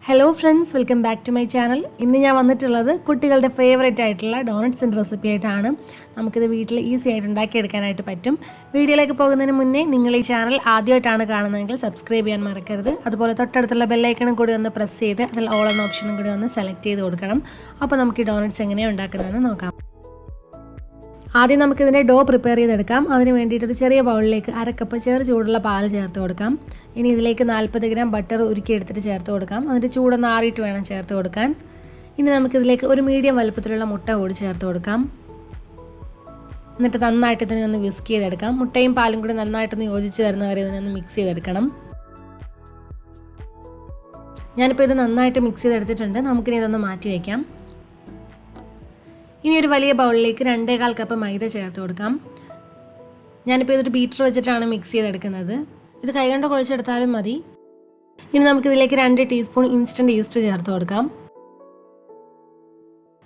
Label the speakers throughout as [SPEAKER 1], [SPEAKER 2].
[SPEAKER 1] Hello friends, welcome back to my channel. ഇന്ന് ഞാൻ വന്നിട്ടുള്ളത് കുട്ടികളുടെ ഫേവറേറ്റ് ആയിട്ടുള്ള ഡോണറ്റ്സിന്റെ റെസിപ്പി ആയിട്ടാണ്. നമുക്കിത് വീട്ടിൽ ഈസി ആയിട്ട് ഉണ്ടാക്കി എടുക്കാനായിട്ട് പറ്റും. വീഡിയോയിലേക്ക് പോകുന്നതിന് മുന്നേ നിങ്ങൾ ഈ ചാനൽ ആദ്യമായിട്ടാണ് കാണുന്നതെങ്കിൽ സബ്സ്ക്രൈബ് ചെയ്യാൻ മറക്കരുത്. അതുപോലെ തൊട്ടടുത്തുള്ള ബെൽ ഐക്കണും കൂടി ഒന്ന് പ്രസ് ചെയ്ത് അതിൽ ഓൾ എന്ന ഓപ്ഷനും കൂടി ഒന്ന് സെലക്ട് ചെയ്ത് കൊടുക്കണം. അപ്പോൾ നമുക്ക് ഈ ഡോണറ്റ്സ് എങ്ങനെയാണ് ഉണ്ടാക്കുന്നതെന്ന് നോക്കാം. ആദ്യം നമുക്കിതിൻ്റെ ഡോ പ്രിപ്പയർ ചെയ്തെടുക്കാം. അതിന് വേണ്ടിയിട്ട് ഒരു ചെറിയ ബൗളിലേക്ക് അര കപ്പ് ചെറു ചൂടുള്ള പാൽ ചേർത്ത് കൊടുക്കാം. ഇനി ഇതിലേക്ക് 40 ഗ്രാം ബട്ടർ ഉരുക്കിയെടുത്തിട്ട് ചേർത്ത് കൊടുക്കാം. അതിൻ്റെ ചൂടൊന്ന് ആറിയിട്ട് വേണം ചേർത്ത് കൊടുക്കാൻ. ഇനി നമുക്കിതിലേക്ക് ഒരു മീഡിയം വലുപ്പത്തിലുള്ള മുട്ട കൂടി ചേർത്ത് കൊടുക്കാം. എന്നിട്ട് നന്നായിട്ട് ഇതിനെ ഒന്ന് വിസ്ക് ചെയ്തെടുക്കാം. മുട്ടയും പാലും കൂടി നന്നായിട്ടൊന്ന് യോജിച്ച് വരുന്ന വരെ ഇതിനൊന്ന് മിക്സ് ചെയ്തെടുക്കണം. ഞാനിപ്പോൾ ഇത് നന്നായിട്ട് മിക്സ് ചെയ്തെടുത്തിട്ടുണ്ട്. നമുക്കിനി ഇതൊന്ന് മാറ്റി വയ്ക്കാം. ഇനി ഒരു വലിയ ബൗളിലേക്ക് 2.25 കപ്പ് മൈദ ചേർത്ത് കൊടുക്കാം. ഞാനിപ്പോൾ ഇതൊരു ബീറ്റർ വെച്ചിട്ടാണ് മിക്സ് ചെയ്തെടുക്കുന്നത്. ഇത് കൈകൊണ്ട് കുഴച്ചെടുത്താലും മതി. ഇനി നമുക്കിതിലേക്ക് 2 ടീസ്പൂൺ ഇൻസ്റ്റൻറ്റ് ഈസ്റ്റ് ചേർത്ത് കൊടുക്കാം.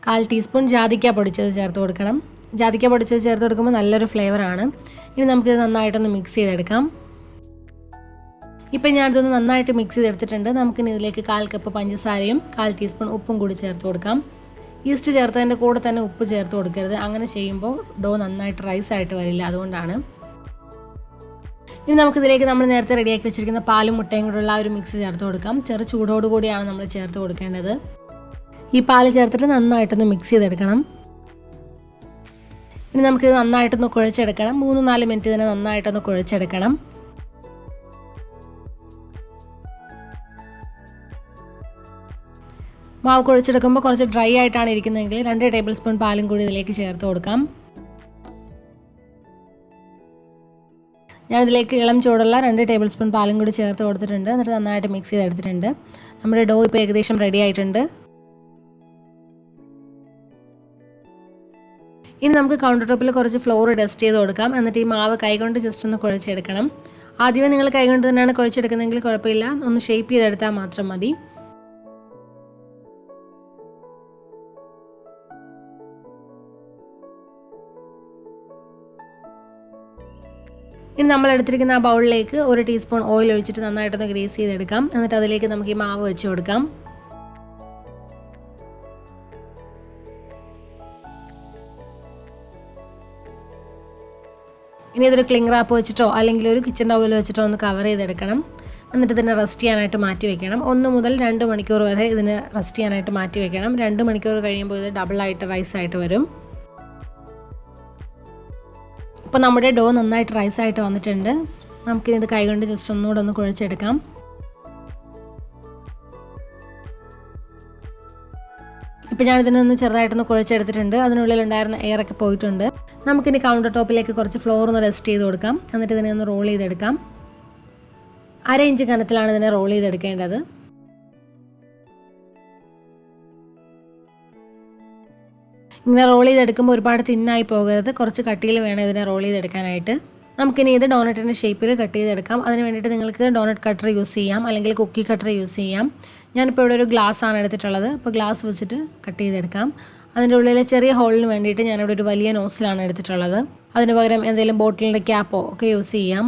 [SPEAKER 1] 1/4 ടീസ്പൂൺ ജാതിക്ക പൊടിച്ചത് ചേർത്ത് കൊടുക്കണം. ജാതിക്ക പൊടിച്ചത് ചേർത്ത് കൊടുക്കുമ്പോൾ നല്ലൊരു ഫ്ലേവറാണ്. ഇനി നമുക്കിത് നന്നായിട്ടൊന്ന് മിക്സ് ചെയ്തെടുക്കാം. ഇപ്പം ഞാനിതൊന്ന് നന്നായിട്ട് മിക്സ് ചെയ്തെടുത്തിട്ടുണ്ട്. നമുക്കിനി ഇതിലേക്ക് 1/4 കപ്പ് പഞ്ചസാരയും 1/4 ടീസ്പൂൺ ഉപ്പും കൂടി ചേർത്ത് കൊടുക്കാം. ഈസ്റ്റ് ചേർത്തതിൻ്റെ കൂടെ തന്നെ ഉപ്പ് ചേർത്ത് കൊടുക്കരുത്. അങ്ങനെ ചെയ്യുമ്പോൾ ഡോ നന്നായിട്ട് റൈസ് ആയിട്ട് വരില്ല, അതുകൊണ്ടാണ്. ഇനി നമുക്കിതിലേക്ക് നമ്മൾ നേരത്തെ റെഡിയാക്കി വെച്ചിരിക്കുന്ന പാലും മുട്ടയും കൂടെയുള്ള ആ ഒരു മിക്സ് ചേർത്ത് കൊടുക്കാം. ചെറു ചൂടോടുകൂടിയാണ് നമ്മൾ ചേർത്ത് കൊടുക്കേണ്ടത്. ഈ പാല് ചേർത്തിട്ട് നന്നായിട്ടൊന്ന് മിക്സ് ചെയ്തെടുക്കണം. ഇനി നമുക്കിത് നന്നായിട്ടൊന്ന് കുഴച്ചെടുക്കണം. 3-4 മിനിറ്റ് ഇതിനെ നന്നായിട്ടൊന്ന് കുഴച്ചെടുക്കണം. മാവ് കുഴച്ചെടുക്കുമ്പോൾ കുറച്ച് ഡ്രൈ ആയിട്ടാണ് ഇരിക്കുന്നതെങ്കിൽ 2 ടേബിൾ സ്പൂൺ പാലും കൂടി ഇതിലേക്ക് ചേർത്ത് കൊടുക്കാം. ഞാനിതിലേക്ക് ഇളം ചൂടുള്ള 2 ടേബിൾ സ്പൂൺ പാലും കൂടി ചേർത്ത് കൊടുത്തിട്ടുണ്ട്. എന്നിട്ട് നന്നായിട്ട് മിക്സ് ചെയ്തെടുത്തിട്ടുണ്ട്. നമ്മുടെ ഡോ ഇപ്പോൾ ഏകദേശം റെഡി ആയിട്ടുണ്ട്. ഇനി നമുക്ക് കൗണ്ടർ ടോപ്പിൽ കുറച്ച് ഫ്ലോർ ഡസ്റ്റ് ചെയ്ത് കൊടുക്കാം. എന്നിട്ട് ഈ മാവ് കൈകൊണ്ട് ജസ്റ്റ് ഒന്ന് കുഴച്ചെടുക്കണം. ആദ്യമേ നിങ്ങൾ കൈകൊണ്ട് തന്നെയാണ് കുഴച്ചെടുക്കുന്നതെങ്കിൽ കുഴപ്പമില്ല, ഒന്ന് ഷേപ്പ് ചെയ്തെടുത്താൽ മാത്രം മതി. ഇനി നമ്മൾ എടുത്തിരിക്കുന്ന ആ ബൗളിലേക്ക് 1 ടീസ്പൂൺ ഓയിൽ ഒഴിച്ചിട്ട് നന്നായിട്ടൊന്ന് ഗ്രീസ് ചെയ്തെടുക്കാം. എന്നിട്ട് അതിലേക്ക് നമുക്ക് ഈ മാവ് വെച്ച് കൊടുക്കാം. ഇനി ഇതൊരു ക്ലിംഗ് റാപ്പ് വെച്ചിട്ടോ അല്ലെങ്കിൽ ഒരു കിച്ചൺ ടവൽ വെച്ചിട്ടോ ഒന്ന് കവർ ചെയ്തെടുക്കണം. എന്നിട്ട് ഇതിനെ റെസ്റ്റ് ചെയ്യാനായിട്ട് മാറ്റി വെക്കണം. 1 മുതൽ 2 മണിക്കൂർ വരെ ഇതിന് റെസ്റ്റ് ചെയ്യാനായിട്ട് മാറ്റി വെക്കണം. 2 മണിക്കൂർ കഴിയുമ്പോൾ ഇത് ഡബിളായിട്ട് റൈസ് ആയിട്ട് വരും. ഇപ്പോൾ നമ്മുടെ ഡോ നന്നായിട്ട് റൈസ് ആയിട്ട് വന്നിട്ടുണ്ട്. നമുക്കിനി ഇത് കൈകൊണ്ട് ജസ്റ്റ് ഒന്നുകൂടെ ഒന്ന് കുഴച്ചെടുക്കാം. ഇപ്പോൾ ഞാനിതിനൊന്ന് ചെറുതായിട്ടൊന്ന് കുഴച്ചെടുത്തിട്ടുണ്ട്. അതിനുള്ളിൽ ഉണ്ടായിരുന്ന എയറൊക്കെ പോയിട്ടുണ്ട്. നമുക്കിനി കൗണ്ടർ ടോപ്പിലേക്ക് കുറച്ച് ഫ്ലോർ ഒന്ന് റെസ്റ്റ് ചെയ്ത് കൊടുക്കാം. എന്നിട്ട് ഇതിനെ ഒന്ന് റോൾ ചെയ്തെടുക്കാം. 1/2 ഇഞ്ച് കനത്തിലാണ് ഇതിനെ റോൾ ചെയ്തെടുക്കേണ്ടത്. ഇങ്ങനെ റോൾ ചെയ്തെടുക്കുമ്പോൾ ഒരുപാട് തിന്നായി പോകരുത്, കുറച്ച് കട്ടിയിൽ വേണം ഇതിനെ റോൾ ചെയ്തെടുക്കാനായിട്ട്. നമുക്കിനി ഇത് ഡോണറ്റിൻ്റെ ഷേപ്പിൽ കട്ട് ചെയ്തെടുക്കാം. അതിന് വേണ്ടിയിട്ട് നിങ്ങൾക്ക് ഡോണറ്റ് കട്ടർ യൂസ് ചെയ്യാം, അല്ലെങ്കിൽ കുക്കി കട്ടർ യൂസ് ചെയ്യാം. ഞാനിപ്പോൾ ഇവിടെ ഒരു ഗ്ലാസ് ആണ് എടുത്തിട്ടുള്ളത്. അപ്പോൾ ഗ്ലാസ് വെച്ചിട്ട് കട്ട് ചെയ്തെടുക്കാം. അതിൻ്റെ ഉള്ളിലെ ചെറിയ ഹോളിന് വേണ്ടിയിട്ട് ഞാനിവിടെ ഒരു വലിയ നോസിലാണ് എടുത്തിട്ടുള്ളത്. അതിന് പകരം എന്തെങ്കിലും ബോട്ടിലിൻ്റെ ക്യാപ്പോ ഒക്കെ യൂസ് ചെയ്യാം.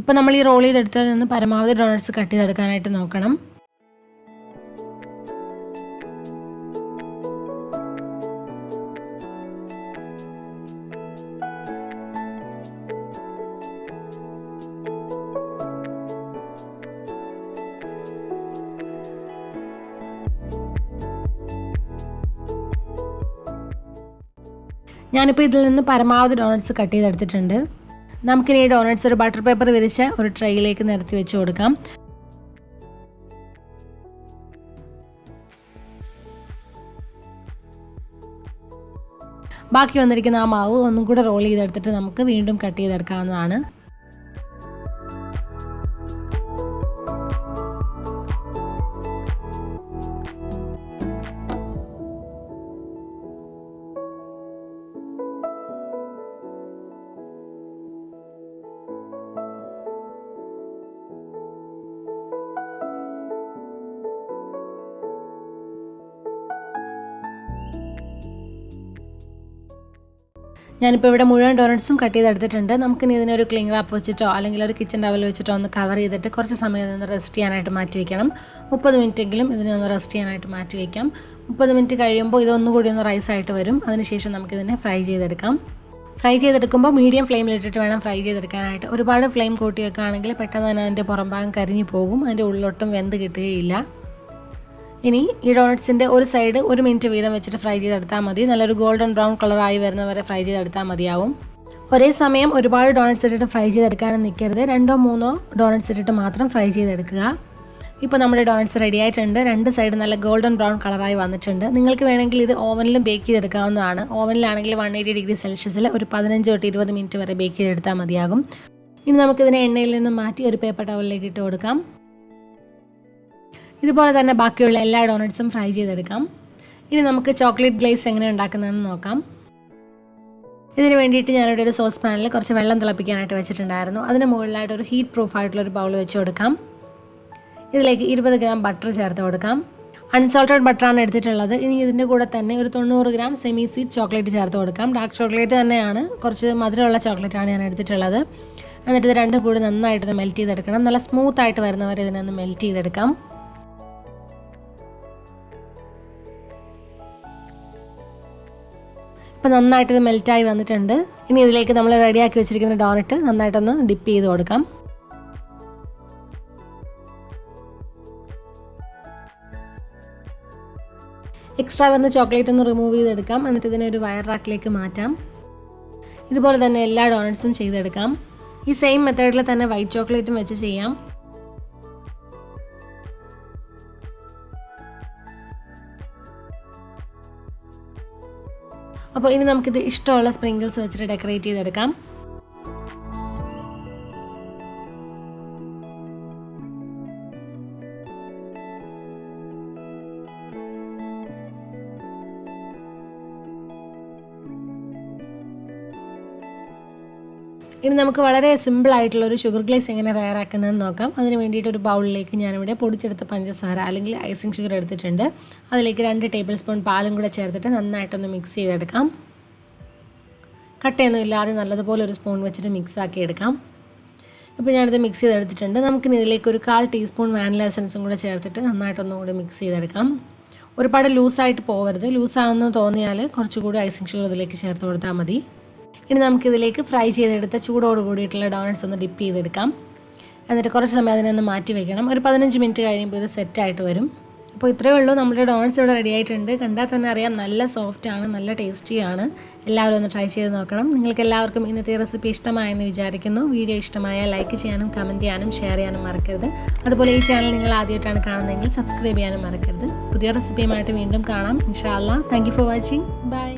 [SPEAKER 1] ഇപ്പോൾ നമ്മൾ ഈ റോൾ ചെയ്തെടുത്തതിൽ നിന്ന് പരമാവധി ഡോണറ്റ്സ് കട്ട് ചെയ്തെടുക്കാനായിട്ട് നോക്കണം. ഞാനിപ്പോൾ ഇതിൽ നിന്ന് പരമാവധി ഡോണറ്റ്സ് കട്ട് ചെയ്തെടുത്തിട്ടുണ്ട്. നമുക്കിനി ഈ ഡോണറ്റ്സ് ഒരു ബട്ടർ പേപ്പർ വിരിച്ച് ഒരു ട്രേയിലേക്ക് നിരത്തി വെച്ച് കൊടുക്കാം. ബാക്കി വന്നിരിക്കുന്ന ആ മാവ് ഒന്നും കൂടെ റോൾ ചെയ്തെടുത്തിട്ട് നമുക്ക് വീണ്ടും കട്ട് ചെയ്തെടുക്കാവുന്നതാണ്. ഞാനിപ്പോൾ ഇവിടെ മുഴുവൻ ഡോണറ്റ്സും കട്ട് ചെയ്തെടുത്തിട്ടുണ്ട്. നമുക്കിനി ഇതിനൊരു ക്ലിംഗ് റാപ്പ് വെച്ചിട്ടോ അല്ലെങ്കിൽ ഒരു കിച്ചൺ ടവൽ വെച്ചിട്ടോ ഒന്ന് കവർ ചെയ്തിട്ട് കുറച്ച് സമയം ഇതിനൊന്ന് റെസ്റ്റ് ചെയ്യാനായിട്ട് മാറ്റി വയ്ക്കണം. 30 മിനിറ്റെങ്കിലും ഇതിനൊന്ന് റെസ്റ്റ് ചെയ്യാനായിട്ട് മാറ്റി വയ്ക്കാം. 30 മിനിറ്റ് കഴിയുമ്പോൾ ഇതൊന്നുകൂടി ഒന്ന് റൈസായിട്ട് വരും. അതിനുശേഷം നമുക്കിതിനെ ഫ്രൈ ചെയ്തെടുക്കാം. ഫ്രൈ ചെയ്തെടുക്കുമ്പോൾ മീഡിയം ഫ്ലെയിമിലിട്ടിട്ട് വേണം ഫ്രൈ ചെയ്തെടുക്കാനായിട്ട്. ഒരുപാട് ഫ്ലെയിം കൂട്ടി വെക്കുകയാണെങ്കിൽ പെട്ടെന്ന് തന്നെ അതിൻ്റെ പുറം ഭാഗം കരിഞ്ഞു പോകും, അതിൻ്റെ ഉള്ളിലോട്ടും വെന്ത് കിട്ടുകയില്ല. ഇനി ഈ ഡോണറ്റ്സിൻ്റെ ഒരു സൈഡ് 1 മിനിറ്റ് വീതം വെച്ചിട്ട് ഫ്രൈ ചെയ്തെടുത്താൽ മതി. നല്ലൊരു ഗോൾഡൻ ബ്രൗൺ കളറായി വരുന്നവരെ ഫ്രൈ ചെയ്തെടുത്താൽ മതിയാവും. ഒരേ സമയം ഒരുപാട് ഡോണറ്റ്സ് ഇട്ടിട്ട് ഫ്രൈ ചെയ്തെടുക്കാനും നിൽക്കരുത്. 2-3 ഡോണറ്റ്സ് ഇട്ടിട്ട് മാത്രം ഫ്രൈ ചെയ്തെടുക്കുക. ഇപ്പോൾ നമ്മുടെ ഡോണറ്റ്സ് റെഡി ആയിട്ടുണ്ട്. 2 സൈഡ് നല്ല ഗോൾഡൻ ബ്രൗൺ കളറായി വന്നിട്ടുണ്ട്. നിങ്ങൾക്ക് വേണമെങ്കിൽ ഇത് ഓവനിലും ബേക്ക് ചെയ്തെടുക്കാവുന്നതാണ്. ഓവനിലാണെങ്കിൽ 180 ഡിഗ്രി സെൽഷ്യസിൽ ഒരു 15 തൊട്ട് 20 മിനിറ്റ് വരെ ബേക്ക് ചെയ്തെടുത്താൽ മതിയാകും. ഇനി നമുക്കിതിനെ എണ്ണയിൽ നിന്ന് മാറ്റി ഒരു പേപ്പർ ടവലിലേക്ക് ഇട്ട് കൊടുക്കാം. ഇതുപോലെ തന്നെ ബാക്കിയുള്ള എല്ലാ ഡോണറ്റ്സും ഫ്രൈ ചെയ്തെടുക്കാം. ഇനി നമുക്ക് ചോക്ലേറ്റ് ഗ്ലേസ് എങ്ങനെ ഉണ്ടാക്കുന്നതെന്ന് നോക്കാം. ഇതിന് വേണ്ടിയിട്ട് ഞാനിവിടെ ഒരു സോസ് പാനിൽ കുറച്ച് വെള്ളം തിളപ്പിക്കാനായിട്ട് വെച്ചിട്ടുണ്ടായിരുന്നു. അതിന് മുകളിലായിട്ട് ഒരു ഹീറ്റ് പ്രൂഫ് ആയിട്ടുള്ളൊരു ബൗൾ വെച്ച് കൊടുക്കാം. ഇതിലേക്ക് 20 ഗ്രാം ബട്ടർ ചേർത്ത് കൊടുക്കാം. അൺസോൾട്ടഡ് ബട്ടറാണ് എടുത്തിട്ടുള്ളത്. ഇനി ഇതിൻ്റെ കൂടെ തന്നെ ഒരു 90 ഗ്രാം സെമി സ്വീറ്റ് ചോക്ലേറ്റ് ചേർത്ത് കൊടുക്കാം. ഡാർക്ക് ചോക്ലേറ്റ് തന്നെയാണ്, കുറച്ച് മധുരമുള്ള ചോക്ലേറ്റാണ് ഞാൻ എടുത്തിട്ടുള്ളത്. എന്നിട്ട് ഇത് രണ്ടും കൂടി നന്നായിട്ടൊന്ന് മെൽറ്റ് ചെയ്തെടുക്കണം. നല്ല സ്മൂത്ത് ആയിട്ട് വരുന്നവരെ ഇതിനൊന്ന് മെൽറ്റ് ചെയ്തെടുക്കാം. ഇപ്പോൾ നന്നായിട്ട് ഇത് മെൽറ്റായി വന്നിട്ടുണ്ട്. ഇനി ഇതിലേക്ക് നമ്മൾ റെഡിയാക്കി വെച്ചിരിക്കുന്ന ഡോണറ്റ് നന്നായിട്ടൊന്ന് ഡിപ്പ് ചെയ്ത് കൊടുക്കാം. എക്സ്ട്രാ വരുന്ന ചോക്ലേറ്റ് ഒന്ന് റിമൂവ് ചെയ്തെടുക്കാം. എന്നിട്ട് ഇതിനെ ഒരു വയർ റാക്കിലേക്ക് മാറ്റാം. ഇതുപോലെ തന്നെ എല്ലാ ഡോണറ്റ്സും ചെയ്തെടുക്കാം. ഈ സെയിം മെത്തേഡിൽ തന്നെ വൈറ്റ് ചോക്ലേറ്റും വെച്ച് ചെയ്യാം. അപ്പോൾ ഇനി നമുക്കിത് ഇഷ്ടമുള്ള സ്പ്രിങ്കിൾസ് വെച്ചിട്ട് ഡെക്കറേറ്റ് ചെയ്തെടുക്കാം. ഇനി നമുക്ക് വളരെ സിമ്പിൾ ആയിട്ടുള്ള ഒരു ഷുഗർ ഗ്ലേസ് എങ്ങനെ തയ്യാറാക്കുന്നതെന്ന് നോക്കാം. അതിന് വേണ്ടിയിട്ട് ഒരു ബൗളിലേക്ക് ഞാനിവിടെ പൊടിച്ചെടുത്ത പഞ്ചസാര അല്ലെങ്കിൽ ഐസിങ് ഷുഗർ എടുത്തിട്ടുണ്ട്. അതിലേക്ക് 2 ടേബിൾ സ്പൂൺ പാലും കൂടെ ചേർത്തിട്ട് നന്നായിട്ടൊന്ന് മിക്സ് ചെയ്തെടുക്കാം. കട്ടയൊന്നും ഇല്ലാതെ നല്ലതുപോലെ ഒരു സ്പൂൺ വെച്ചിട്ട് മിക്സ് ആക്കി എടുക്കാം. ഇപ്പോൾ ഞാനിത് മിക്സ് ചെയ്തെടുത്തിട്ടുണ്ട്. നമുക്കിനി ഇതിലേക്ക് ഒരു 1/4 ടീസ്പൂൺ വാനില എസൻസും കൂടെ ചേർത്തിട്ട് നന്നായിട്ടൊന്നും കൂടി മിക്സ് ചെയ്തെടുക്കാം. ഒരുപാട് ലൂസായിട്ട് പോകരുത്. ലൂസാണെന്ന് തോന്നിയാൽ കുറച്ചുകൂടി ഐസിങ് ഷുഗർ ഇതിലേക്ക് ചേർത്ത് കൊടുത്താൽ മതി. ഇനി നമുക്കിതിലേക്ക് ഫ്രൈ ചെയ്തെടുത്ത ചൂടോട് കൂടിയിട്ടുള്ള ഡോണറ്റ്സ് ഒന്ന് ഡിപ്പ് ചെയ്തെടുക്കാം. എന്നിട്ട് കുറച്ച് സമയം അതിനൊന്ന് മാറ്റി വയ്ക്കണം. ഒരു 15 മിനിറ്റ് കഴിയുമ്പോൾ ഇത് സെറ്റായിട്ട് വരും. അപ്പോൾ ഇത്രയേ ഉള്ളൂ, നമ്മുടെ ഡോണറ്റ്സ് ഇവിടെ റെഡി ആയിട്ടുണ്ട്. കണ്ടാൽ തന്നെ അറിയാം നല്ല സോഫ്റ്റാണ്, നല്ല ടേസ്റ്റിയാണ്. എല്ലാവരും ഒന്ന് ട്രൈ ചെയ്ത് നോക്കണം. നിങ്ങൾക്ക് എല്ലാവർക്കും ഇന്നത്തെ റെസിപ്പി ഇഷ്ടമായെന്ന് വിചാരിക്കുന്നു. വീഡിയോ ഇഷ്ടമായാൽ ലൈക്ക് ചെയ്യാനും കമൻറ്റ് ചെയ്യാനും ഷെയർ ചെയ്യാനും മറക്കരുത്. അതുപോലെ ഈ ചാനൽ നിങ്ങൾ ആദ്യമായിട്ടാണ് കാണുന്നതെങ്കിൽ സബ്സ്ക്രൈബ് ചെയ്യാനും മറക്കരുത്. പുതിയ റെസിപ്പിയുമായിട്ട് വീണ്ടും കാണാം ഇൻഷാ അല്ലാഹ്. Thank you for watching. By.